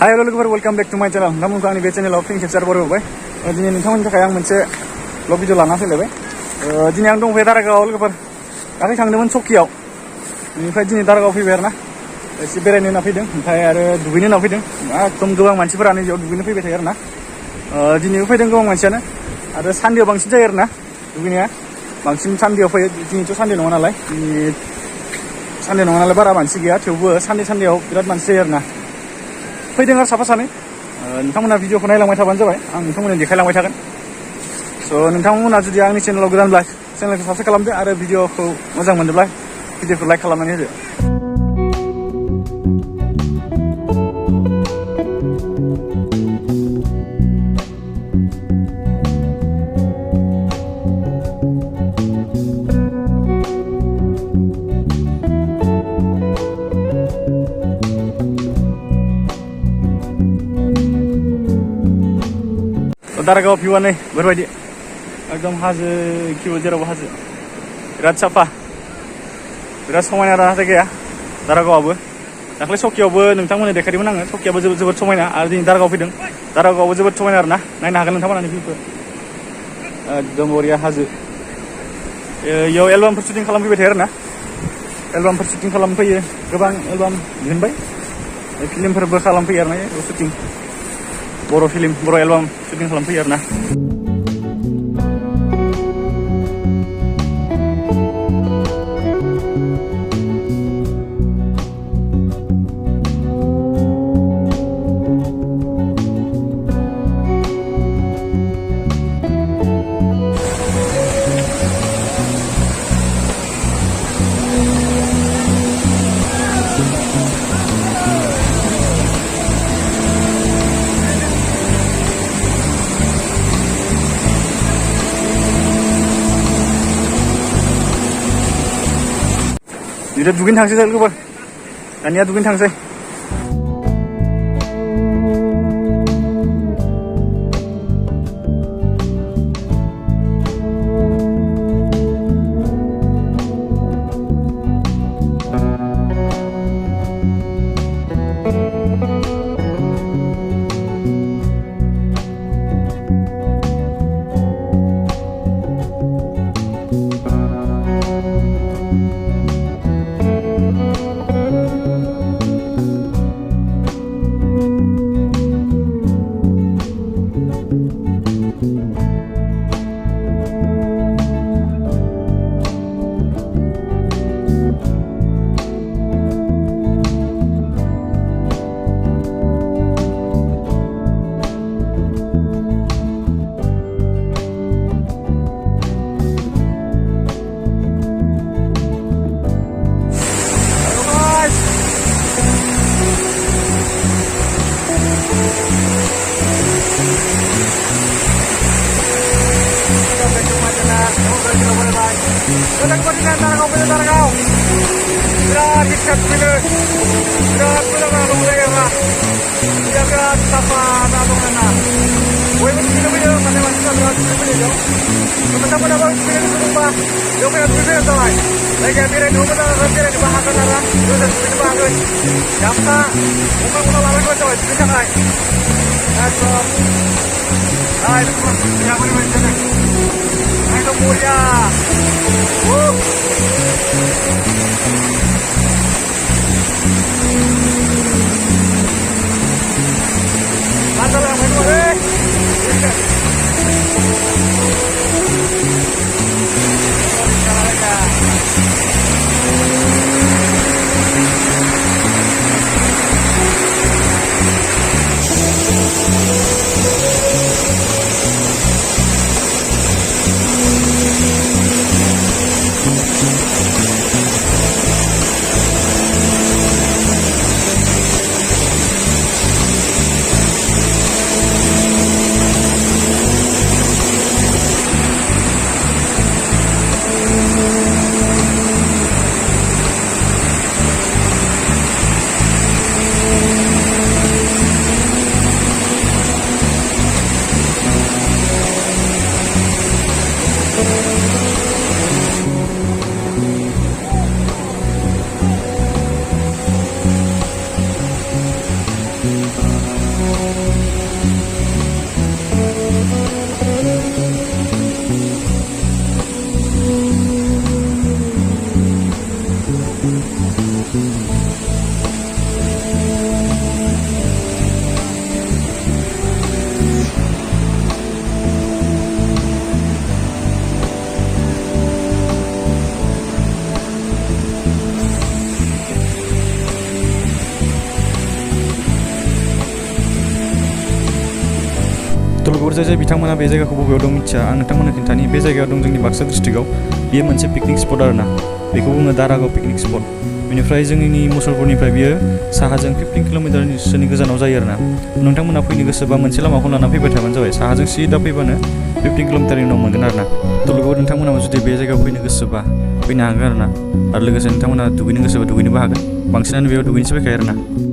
Hai halo logoफोर welcome back to my channel. Namun आंनि बे चेनेलाव फिन खेबसे आरोबाव होबाय दिनै नोंथांमोननि थाखाय आं मोनसे ब्लग भिडिअ लाना फैलायबाय दिनै आं दंफैयो दारागावआव लोगोफोर दाख्लै थांदोंमोन सकियाव बेनिफ्राय दिनै दारागावआव फैबाय आरोना एसे बेरायनो होनना फैदों ओमफ्राय आरो दुगैनो होनना फैदों एकदम गोबां मानसिफोरानो बेयाव दुगैनो फैबाय थायो आरोना दिनैबो फैदों गोबां मानसियानो आरो सानदेआव बांसिन जायो आरोना दुगैनाया बांसिन सानदेआव फैयो दिनैथ' सानदे नङा नालाय सानदे नङा नालाय बारा मानसि गैया थेवबो सानदेआव बिराद मानसि जायो आरोना फैदों आरो साफा सानै नोंथांमोना भिडिअखौ नायलांबाय थाबानो जाबाय आं नोंथांमोननो देखायलांबाय थागोन स' नोंथांमोना जुदि आंनि चेनेलाव गोदानब्ला चेनेलखौ साबस्क्राइब खालामदो आरो भिडिअखौ मोजां मोनदोंब्ला भिडिअखौ लाइक खालामनानै होदो दारागाव भिउआ नै बेफोरबायदि एकदम हाजो खिउ जेरावबो हाजो बिराद साफा बिराद समायना जायगाया दारागावआबो दाख्लै सकियावबो नोंथांमोननो देखायदोंमोन आङो सकियाबो जोबोद समायना आरो दिनै दारागाव फैदों दारागावआबो जोबोद समायना आरोना नायनो हागोन नोंथांमोना भिउखौ एकदम बरिया हाजो इयाव एलबामफोर शुटिं खालामफैबाय थायो आरोना एलबामफोर शुटिं खालामफैयो गोबां एलबाम दिहुनबाय फिल्मफोरबो खालामफैयो आरोना शुटिं बर' फिल्म बर' एलबाम शुटिं खालामफैयो आरोना Udah duगैनो थांसै लोगोफोर दानिया दुगैनो थांसै Datang ke Darakau, birat hikmat bila, birat pulang mulai lah, birat sapa nabung mana, boleh begini bila mana macam birat begini jauh, teman-teman abang begini berubah, jauh kan begini sampai, lagi birat dua belas birat dibahakan orang, dua belas dibahakan, siapa, orang lawan macam apa, bisa kan? Atau, itu yang mana macam ni, itu mulia. Masalah mana boleh? लोगोफोर जाय बिथांमोना बे जायगाखौ बबेयाव दं मिथिया आं नोंथांमोननो खिन्थानि बे जायगायाव दं जोंनि बाक्सा डिस्ट्रिक्टआव बेयो मोनसे पिकनिक स्पट आरोना बेखौ बुङो दारागाव पिकनिक स्पट बेनिफ्राय जोंनि मुसलपुरनिफ्राय बियो साहाजों 15 किल'मिटारसोनि गोजानाव जायो आरोना नोंथांमोना फैनो गोसोबा मोनसे लामाखौ लाना फैबाय थाबानो जाबाय साहाजों सिदा फैबानो 15 किल'मिटारनि उनाव मोनगोन आरोना थ' लोगोफोर नोंथांमोना जुदि बे जायगायाव फैनो गोसोबा फैनो हागोन आरोना आरो लोगोसे नोंथांमोना दुगैनो गोसोबा दुगैनोबो हागोन बांसिनानो बेयाव दुगैनोसो फैखायो आरोना